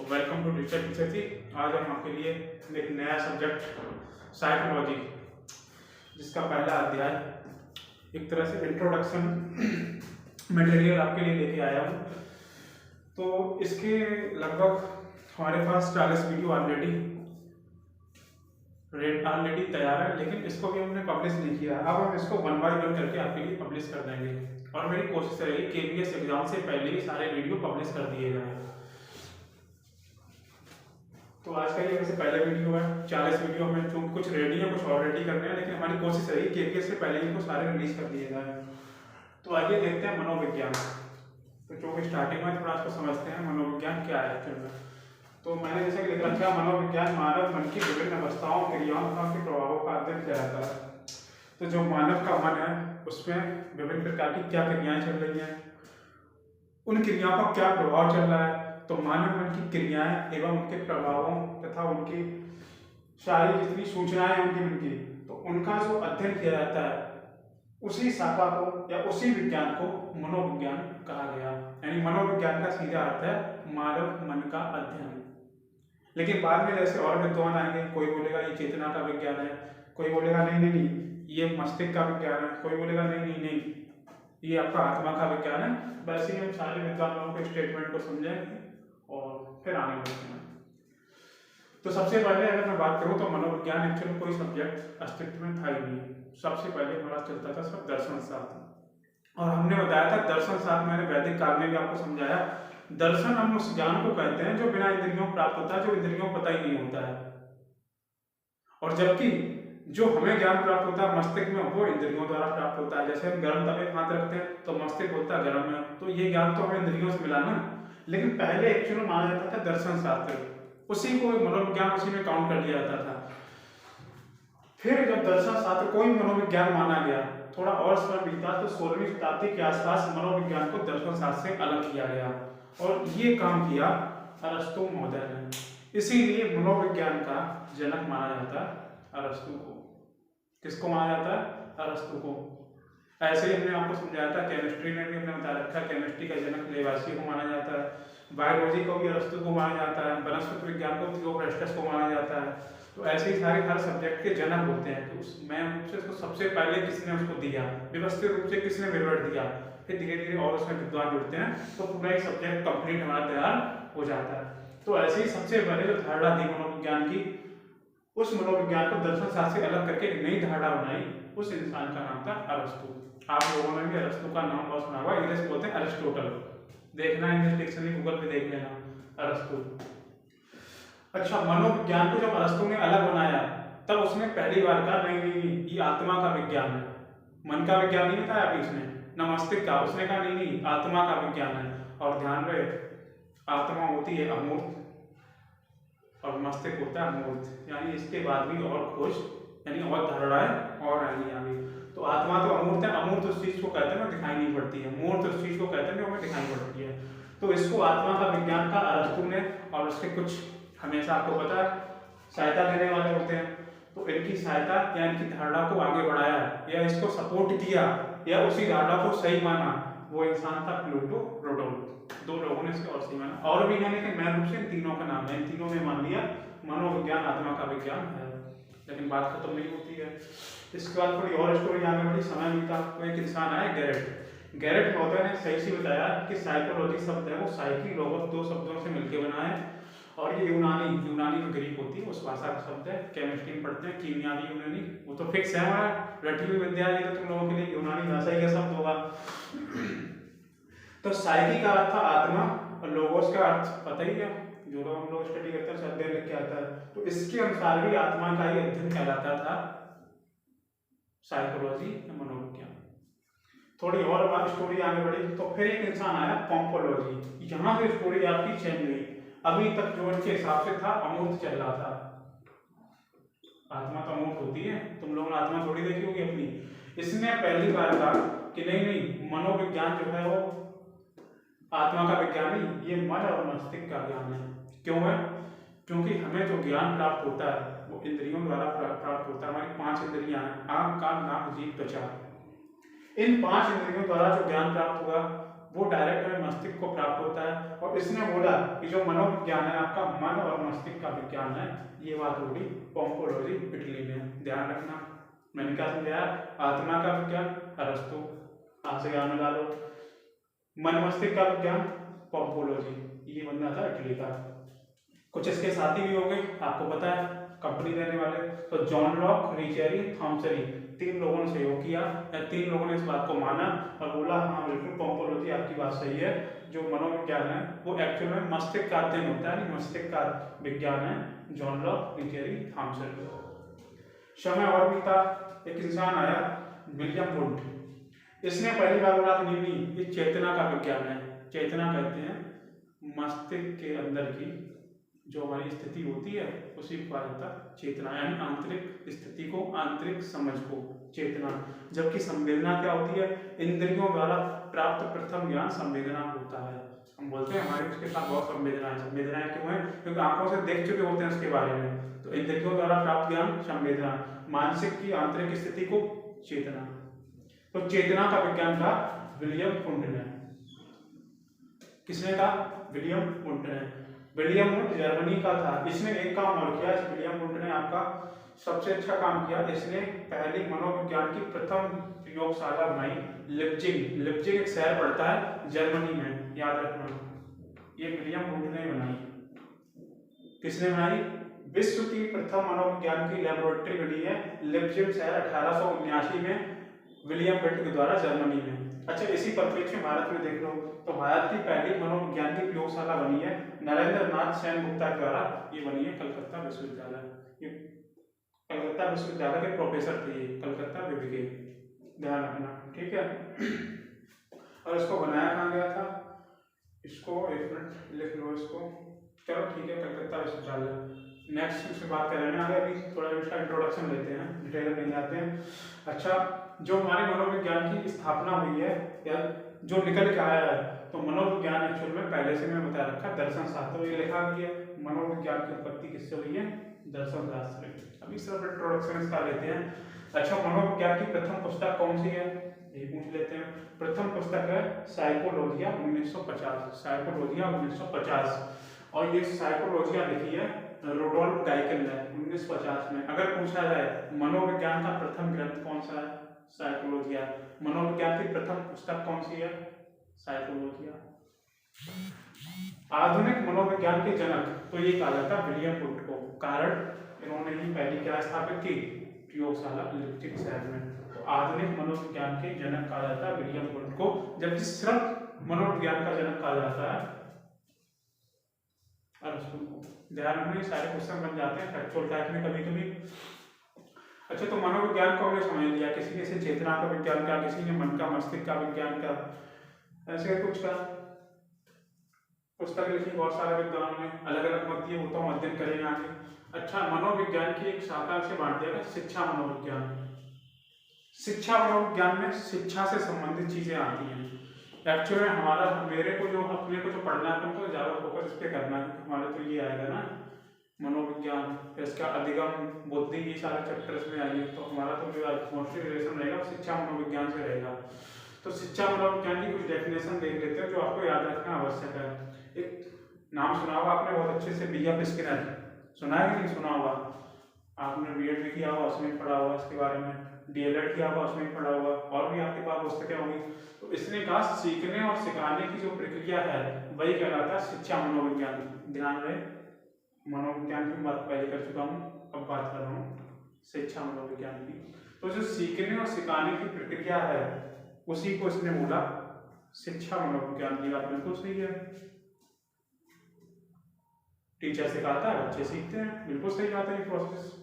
Welcome to teacher teacher जी। आज हम आपके लिए एक नया सब्जेक्ट साइकोलॉजी, जिसका पहला अध्याय एक तरह से इंट्रोडक्शन मटेरियल आपके लिए लेके आया हूँ। तो इसके लगभग हमारे पास 40 वीडियो ऑलरेडी तैयार है, लेकिन इसको भी हमने पब्लिश नहीं किया। अब हम इसको 1 बाय 1 करके आपके लिए पब्लिश कर देंगे और मेरी कोशिश रहेगी KVS एग्जाम से पहले ही सारे वीडियो पब्लिश कर दिए जाएँ। तो आज का ये वैसे पहला वीडियो है। 40 वीडियो में जो कुछ रेडी है, कुछ ऑलरेडी करने हैं, लेकिन हमारी कोशिश रही KVS से पहले इनको सारे रिलीज कर दिए जाए। तो आइए देखते हैं मनोविज्ञान। तो जो भी स्टार्टिंग में थोड़ा इसको समझते हैं मनोविज्ञान क्या है एक्चुअल में। तो मैंने जैसे लिख रखा है, मनोविज्ञान मानव मन की विभिन्न अवस्थाओं, क्रियाओं तथा उनके प्रभावों का अध्ययन किया जाता है। तो जो मानव का मन है उसमें विभिन्न प्रकार की क्या क्रियाएं चल रही हैं, उन क्रियाओं का क्या प्रभाव चल रहा है। तो मानव मन की क्रियाएं एवं उनके प्रभावों तथा उनकी सारी जितनी सूचनाएं होंगी उनकी, तो उनका जो अध्ययन किया जाता है, उसी शाखा को या उसी विज्ञान को मनोविज्ञान कहा गया। यानी मनोविज्ञान का सीधा अर्थ है मानव मन का अध्ययन। लेकिन बाद में जैसे और विद्वान आएंगे, कोई बोलेगा ये चेतना का विज्ञान है, कोई बोलेगा नहीं नहीं नहीं ये मस्तिष्क का विज्ञान है, कोई बोलेगा नहीं नहीं नहीं ये आपका आत्मा का विज्ञान है। वैसे ही हम सारे विद्वान लोगों के स्टेटमेंट को समझेंगे और फिर आगे बढ़ते हैं। तो सबसे पहले अगर मैं बात करूं तो मनोविज्ञान एक्चुअली कोई सब्जेक्ट अस्तित्व में था ही नहीं। सबसे पहले हमारा चलता था सब दर्शन शास्त्र, और हमने बताया था दर्शन शास्त्र, मैंने वैदिक काल में भी आपको समझाया, दर्शन हम उस ज्ञान को कहते हैं जो बिना इंद्रियों प्राप्त होता है, जो इंद्रियों को पता ही नहीं होता है। और जबकि जो हमें ज्ञान प्राप्त होता है मस्तिष्क में, वो इंद्रियों द्वारा प्राप्त होता है। जैसे हम गर्म तवे हाथ रखते हैं तो मस्तिष्क होता है गर्म में, तो ये ज्ञान तो हमें इंद्रियों से मिला ना। लेकिन पहले एक्चुअली माना जाता था दर्शन शास्त्र, उसी को मनोविज्ञान उसी में काउंट कर लिया जाता था। फिर जब दर्शन शास्त्र को ही मनोविज्ञान माना गया, थोड़ा और समय बीता तो 16वीं शताब्दी के आसपास मनोविज्ञान को दर्शन शास्त्र से अलग किया गया, और ये काम किया अरस्तु महोदय ने। इसीलिए मनोविज्ञान का जनक माना जाता है अरस्तु को। किसको माना जाता है? अरस्तु को। ऐसे ही हमने आपको समझाया था, केमिस्ट्री में भी हमने बता रखा है केमिस्ट्री का जनक लेवासी को माना जाता है, बायोलॉजी को भी अरस्तु को माना जाता है, वनस्पति विज्ञान को थियोफ्रास्टस को माना जाता है। तो ऐसे ही सारे हर सब्जेक्ट के जनक होते हैं। तो उसमें उसको सबसे पहले किसने उसको दिया, व्यवस्थित रूप से किसने विवरण दिया, फिर धीरे धीरे और उसमें विद्वान जुड़ते हैं, तो पूरा एक सब्जेक्ट कंप्लीट हमारा तैयार हो जाता है। तो ऐसे ही सबसे पहले जो धारणा दी मनोविज्ञान की, उस मनोविज्ञान को दर्शन शास्त्र से अलग करके एक नई धारणा बनाई, उस इंसान का नाम था अरस्तु। आप लोगों ने भी अरस्तु का नाम बहुत सुना हुआ, इंग्लिश बोलते हैं अरिस्टोटल। देखना इंग्लिश डिक्शनरी गूगल पे देख लेना, अरस्तु। अच्छा, मनोविज्ञान को जब अरस्तु ने अलग बनाया, तब उसने पहली बार कहा नहीं नहीं नहीं ये आत्मा का विज्ञान है। मन का विज्ञान नहीं बताया अभी इसने, न मस्तिष्क का। उसने कहा नहीं नहीं आत्मा का विज्ञान है। और ध्यान रहे, आत्मा होती है अमूर्त और मस्तिष्क होता है अमूर्त। यानी इसके बाद भी और खोज, यानी और धारणाएं और आएंगी आगे। तो आत्मा तो अमूर्त है, अमूर्त उस चीज को कहते हैं जो दिखाई नहीं पड़ती है, मूर्त उस चीज को कहते हैं जो हमें दिखाई पड़ती है। तो इसको आत्मा का विज्ञान का अरस्तु ने, और उसके कुछ हमेशा आपको पता है सहायता देने वाले होते हैं, तो इनकी सहायता या इनकी धारणा को आगे बढ़ाया या इसको सपोर्ट किया या उसी धारणा को सही माना, वो इंसान था प्लूटो रुडोल्फ। 2 लोगों ने इसके और सही माना, और भी है, लेकिन मैं रूप से इन तीनों का नाम है, इन तीनों ने मान लिया मनोविज्ञान आत्मा का विज्ञान है। लेकिन बात खत्म नहीं होती है। इसके बाद थोड़ी और स्टोरी आगे बढ़ी, समय बीता, तो एक इंसान आया गैरेट महोदय ने सही से बताया कि साइकोलॉजी शब्द है वो साइकी लोगोस 2 शब्दों से मिलकर बना है, और ये यूनानी जो ग्रीक होती है उस भाषा का शब्द है। केमिस्ट्री में पढ़ते हैं कीमिया भी यूनानी, वो तो फिक्स है हमारा रटी हुई विद्या, ये तो तुम लोगों के लिए यूनानी भाषा ही का शब्द होगा। तो साइकी का अर्थ आत्मा और लोगोस का अर्थ पता ही है, जो लोग हम लोग स्टडी करते हैं शब्द लिख के आता है। तो इसके अनुसार भी आत्मा का ही अध्ययन कहलाता था साइकोलॉजी या मनोविज्ञान। थोड़ी और बात स्टोरी आगे बढ़ी, तो फिर एक इंसान आया पोम्पोलॉजी। यहाँ से स्टोरी आपकी चेंज हुई। अभी तक जो इनके हिसाब से था अमूर्त चल रहा था। आत्मा तो अमूर्त होती है, तुम लोगों ने आत्मा थोड़ी देखी होगी अपनी। इसने पहली बार कहा कि नहीं नहीं मनोविज्ञान जो है वो आत्मा का विज्ञान नहीं, ये मन और मस्तिष्क का ज्ञान है। क्यों है? क्योंकि हमें जो ज्ञान प्राप्त होता है वो इंद्रियों द्वारा प्राप्त होता है। हमारी 5 इंद्रियां हैं, आंख कान नाक जीभ त्वचा। इन 5 इंद्रियों द्वारा जो ज्ञान प्राप्त होगा वो डायरेक्ट हमें मस्तिष्क को प्राप्त होता है। और इसने बोला कि जो मनोविज्ञान है आपका मन और मस्तिष्क का विज्ञान है, ये बात होगी पोम्पोलोजी इटली में। ध्यान रखना, मैंने क्या समझाया, आत्मा का विज्ञान अरस्तु, आप से ज्ञान मिला लो, मन मस्तिष्क का विज्ञान पोम्पोलोजी, ये बंदा था इटली का। कुछ इसके साथी भी हो गए, आपको पता है कंपनी देने वाले, तो जॉन लॉक, रिचेरी, थॉमसरी, 3 लोगों ने सहयोग किया, 3 लोगों ने इस बात को माना और बोला हाँ बिल्कुल पोम्पोलोजी आपकी बात सही है, जो मनोविज्ञान है वो एक्चुअल में मस्तिष्क का अध्ययन होता है, मस्तिष्क का विज्ञान है। जॉन लॉक, रिचेरी, थॉमसरी। समय और भी था, एक इंसान आया विलियम वुड, इसने पहली बार बोला कि नहीं ये चेतना का विज्ञान है। चेतना कहते हैं मस्तिष्क के अंदर की जो हमारी स्थिति होती है उसी को कहा जाता है चेतना, यानी आंतरिक स्थिति को, आंतरिक समझ को चेतना। जबकि संवेदना क्या होती है, इंद्रियों द्वारा प्राप्त प्रथम ज्ञान संवेदना होता है। हम बोलते हैं हमारे उसके साथ बहुत संवेदनाएं, संवेदनाएं क्यों है, क्योंकि आंखों से देख चुके होते हैं उसके बारे में। तो इंद्रियों द्वारा प्राप्त ज्ञान संवेदना, मानसिक की आंतरिक स्थिति को चेतना। तो चेतना का विज्ञान था विलियम वुड ने। किसने कहा, विलियम वुड ने। विलियम वुड जर्मनी का था। इसने एक काम और किया, इस विलियम वुड ने आपका सबसे अच्छा काम किया, इसने पहली मनोविज्ञान की प्रथम प्रयोगशाला बनाई लिप्जिग। लिप्जिग एक शहर पड़ता है जर्मनी में, याद रखना, ये विलियम वुड ने बनाई। किसने बनाई, विश्व की प्रथम मनोविज्ञान की लेबोरेटरी बनी है लिप्जिग शहर 1879 में विलियम वुड के द्वारा जर्मनी में। अच्छा, इसी परिप्रेक्ष्य में भारत में देख लो, तो भारत की पहली मनोविज्ञान की प्रयोगशाला बनी है नरेंद्र नाथ सेनगुप्ता के द्वारा, ये बनी है कलकत्ता विश्वविद्यालय। ये कलकत्ता विश्वविद्यालय के प्रोफेसर थे, ये कलकत्ता विवि के, ध्यान रखना, ठीक है। और इसको बनाया कहाँ गया था, इसको एक मिनट लिख लो इसको, चलो ठीक है, कलकत्ता विश्वविद्यालय। नेक्स्ट इससे बात करेंगे आगे, अभी थोड़ा इसका इंट्रोडक्शन लेते हैं, डिटेल में जाते हैं। अच्छा, जो हमारे मनोविज्ञान की स्थापना हुई है या जो निकल के आया है, तो मनोविज्ञान एक्चुअल में पहले से मैं बता रखा दर्शन शास्त्र, ये लिखा भी है मनोविज्ञान की उत्पत्ति किससे हुई है, दर्शन शास्त्र। अभी सब इंट्रोडक्शन इसका लेते हैं। अच्छा, मनोविज्ञान की प्रथम पुस्तक कौन सी है, ये पूछ लेते हैं। प्रथम पुस्तक है साइकोलॉजिया 1950, साइकोलॉजिया 1950, और ये साइकोलॉजिया लिखी है रोडोल्फ गाइकल ने 1950 में। अगर पूछा जाए मनोविज्ञान का प्रथम ग्रंथ कौन सा है, साइकोलॉजिया। मनोविज्ञान की प्रथम पुस्तक कौन सी है, साइकोलॉजिया। आधुनिक मनोविज्ञान के जनक तो ये कहा जाता है विलियम वुड को, कारण इन्होंने ही पहली क्या स्थापित की, प्रयोगशाला लिप्जिग शहर में। तो आधुनिक मनोविज्ञान के जनक कहा जाता है विलियम वुड को, जबकि सिर्फ मनोविज्ञान का जनक कहा जाता है अरस्तु को। ध्यान रखना, सारे क्वेश्चन बन जाते हैं फैक्चुअल टाइप में कभी कभी। अच्छा, तो मनोविज्ञान को हमने समझ लिया, किसी ने चेतना का विज्ञान का, किसी ने मन का मस्तिष्क का विज्ञान का, ऐसे कुछ का पुस्तक लिखी बहुत सारे विद्वानों ने, अलग अलग मत दिए, वो तो हम अध्ययन करेंगे आगे। अच्छा, मनोविज्ञान की एक शाखा से बांट दिया गया शिक्षा मनोविज्ञान। शिक्षा मनोविज्ञान में शिक्षा से संबंधित चीजें आती हैं। एक्चुअली में हमारा मेरे को जो अपने को जो पढ़ना है तो ज्यादा फोकस इस पे करना है, हमारे तो ये आएगा ना मनोविज्ञान, इसका अधिगम, बुद्धि, ये सारे चैप्टर्स में आएंगे, तो हमारा तो जो मोस्टली रिलेशन रहेगा शिक्षा मनोविज्ञान से रहेगा। तो शिक्षा मनोविज्ञान की कुछ डेफिनेशन देख लेते हैं जो आपको याद रखना आवश्यक है। एक नाम सुना होगा आपने बहुत अच्छे से, बी.एफ. स्किनर, सुना है कि नहीं सुना होगा, आपने बीएड भी किया होगा उसमें पढ़ा होगा इसके बारे में, डीएलएड किया होगा उसमें पढ़ा होगा, और भी आपके पास पुस्तकें होंगी। तो इसने कहा सीखने और सिखाने की जो प्रक्रिया है वही कहलाता है शिक्षा मनोविज्ञान। ध्यान रहे, मनोविज्ञान की बात पहले कर चुका हूँ, अब बात कर रहा हूँ शिक्षा मनोविज्ञान की। तो जो सीखने और सिखाने की प्रक्रिया है उसी को इसने बोला शिक्षा मनोविज्ञान की। बात बिल्कुल सही है, टीचर सिखाता है, बच्चे सीखते हैं, बिल्कुल सही बात है ये प्रोसेस।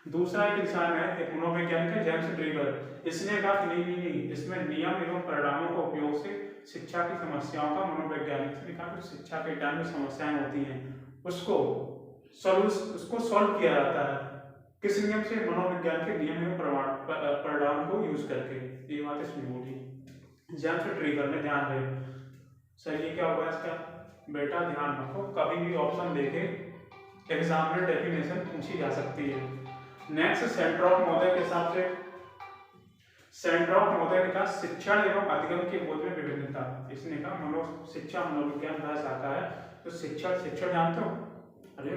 दूसरा एक इंसान है, एक मनोवैज्ञानिक है जेम्स ड्रीगर, इसने कहा कि नहीं, इसमें नियम एवं परिणामों के उपयोग से शिक्षा की समस्याओं का मनोवैज्ञानिक ने कहा कि शिक्षा के टाइम में समस्याएं होती हैं उसको सॉल्व किया जाता है किस नियम से, मनोविज्ञान के नियम एवं परिणाम को यूज करके। ये बात इसमें बोली जेम्स ड्रीगर ने। ध्यान रहे, सही क्या होगा इसका बेटा, ध्यान रखो, कभी भी ऑप्शन देके एग्जाम में डेफिनेशन पूछी जा सकती है। नेक्स्ट, सेंट्रॉप मॉडल के हिसाब से सेंटर ऑफ महोदय ने कहा शिक्षण एवं अधिगम के बोध में विभिन्नता। इसने कहा शिक्षा मनोविज्ञान वह शाखा है तो शिक्षण जानते हो, अरे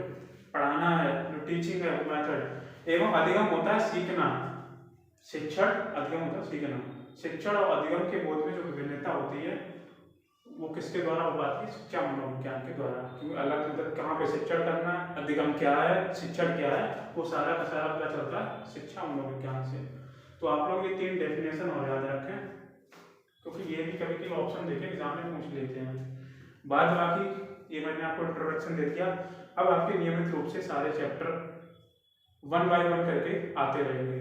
पढ़ाना है, जो टीचिंग है वो मेथड, एवं अधिगम होता है सीखना। शिक्षण अधिगम होता है सीखना। शिक्षण और अधिगम के बोध में जो विभिन्नता होती है वो किसके द्वारा हो पाती है? शिक्षा मनोविज्ञान के द्वारा। क्योंकि अलग मतलब कहाँ पे शिक्षण करना है, अधिगम क्या है, शिक्षण क्या है, वो सारा का सारा पता चलता है शिक्षा मनोविज्ञान से। तो आप लोग ये 3 डेफिनेशन और याद रखें, क्योंकि ये भी कभी कभी ऑप्शन देके एग्जाम में पूछ लेते हैं। बाद बाकी ये मैंने आपको इंट्रोडक्शन दे दिया। अब आपके नियमित रूप से सारे चैप्टर 1 बाय 1 करके आते रहेंगे।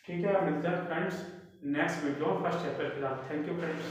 ठीक है, आप मिलते हैं friends next video first chapter के साथ। Thank you friends.